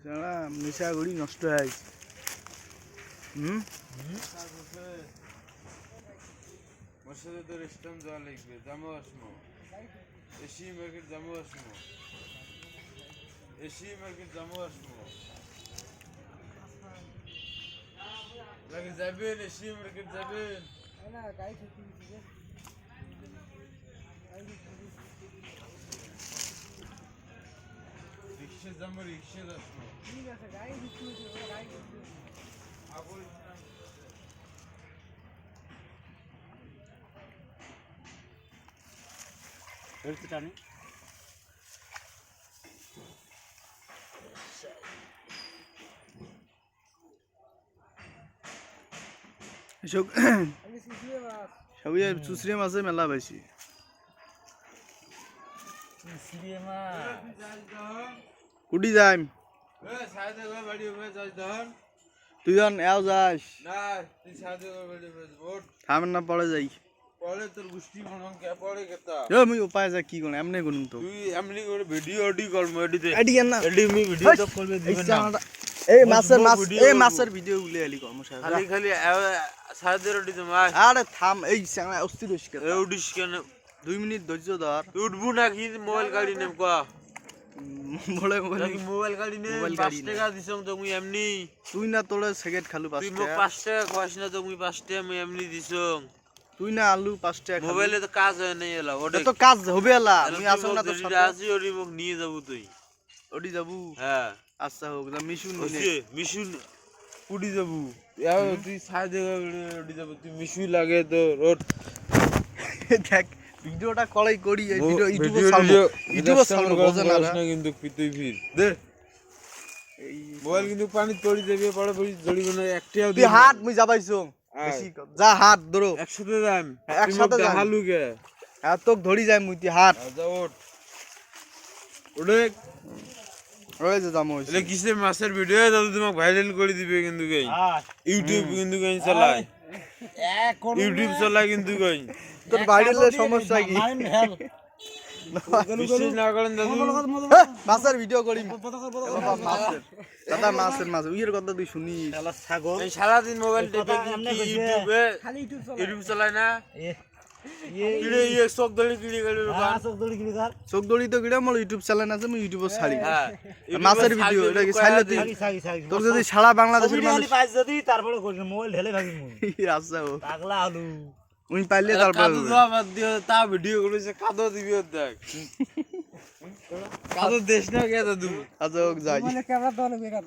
সারা নিশাগুড়ি নষ্ট হয়ে গেছে। মশাদের তো রেস্টুরেন্ট যাওয়া লাগবে, যাবো আসমো এসি মার্কেট যাবো আসমো এসি মার্কেট যাবো আসমো লাগে যাবেন এসি মার্কেট যাবেন না গাড়ি ছুটি দিছে রিক্সা যাবো রিক্সা যাবো ঠিক আছে গাড়ি ছুটি দিছে গাড়ি ছুটি আবল এরতে টানি আমি সিসিয়ে মাছ সবই চুসরে মাছে মেলা বেশি সিসিয়ে মাছ কুটি যাইম এ সাইদে গো বাড়ি হয়ে যাস দহন তুই যখন এও যাস না তুই সাইদে গো বাড়ি হয়ে ওঠ থামেন না পড়ে যাই পড়ে তোর গুষ্টি মনন কে পড়ে কেতা মুই উপায় যা কি কোন এমনি গুনুম তো তুই এমনি করে ভিডিও অডি কর এডিতে এডি কেন না এডি মি ভিডিও তো করবে দিবেন না এই মাছের ভিডিও উলে আলি কর্ম সাহেব খালি খালি সাইদের অডি তো মাছ আরে থাম এই সাংলা অস্থির হইছ কেন এ উডিস কেন 2 মিনিট ধৈর্য ধর উঠবু না কি মোবাইল গাড়ি নেম কো বলে বলে নাকি মোবাইল গাড়ি নে 5 টাকা দিছং তো মুই এমনি তুই না তোরে সিগারেট খালু 5 তুই টাকা মোক 5 টাকা কইছ না তো মুই 5 টাকা মুই এমনি দিছং তুই না আলু 5 টাকা মোবাইলে তো কাজ হয় নাই এলা ওটা তো কাজ হবে এলা আমি আসং না তো সাথে আসি ওরি মোক নিয়ে যাব তুই ওডি যাবু হ্যাঁ আচ্ছা হোক না মিশুন ওসে মিশুন উড়ি যাব ইয়াও তুই সাইদে উড়ি যাব তুই মিশু লাগে তো রোড দেখ ভিডিওটা কলাই করি এই ভিডিও ইউটিউবে ছাড়বো বোঝা না কিন্তু তুই ফির দে এই মোবাইল কিন্তু পানি পড়ি যাবে পড়ে পড়ি জড়িব না একটাও তুই হাত মুই যাবাইছো বেশি যা হাত ধরো একসাথে যাম একসাথে যাম হালুকে এত ধরি যাই মুই তুই হাত যা ওঠ ওরে ওই যে যাম হইছে এলে কিসের মাছের ভিডিও দাদু তোমাকে ভাইরাল করে দিবে কিন্তু গাই ইউটিউব কিন্তু গাই চালায় ইউটিউব চালায় কিন্তু গাই তোর ভাইরালের সমস্যা কি বিশ্বাস না করেন দাদু মাছের ভিডিও করি মাছের দাদা মাছ উইয়ের কথা তুই শুনি এই সারা দিন মোবাইল টিপে কি ইউটিউবে খালি ইউটিউব চালায় না কিড়ে ইয়ে চোখ দড়ি কিড়ে গেল চোখ দড়ি তো কিড়ে মোর ইউটিউব চ্যানেল আছে আমি ইউটিউবে ছাড়ি হ্যাঁ মাছের ভিডিও এটা কি ছাড়লে তুই তোর যদি সারা বাংলাদেশের মানুষ পাইছ যদি তারপরে করিস মোবাইল ঢেলে ভাগি মুই আচ্ছা ও পাগলা আলু উনি পাইলে তারপর কাদো দেওয়া বাদ দিও তা ভিডিও করেছে কাদো দিবি দেখ কাদো দেশ না কে দাদু আচ্ছা যাই ক্যামেরা তো অনেক বেকার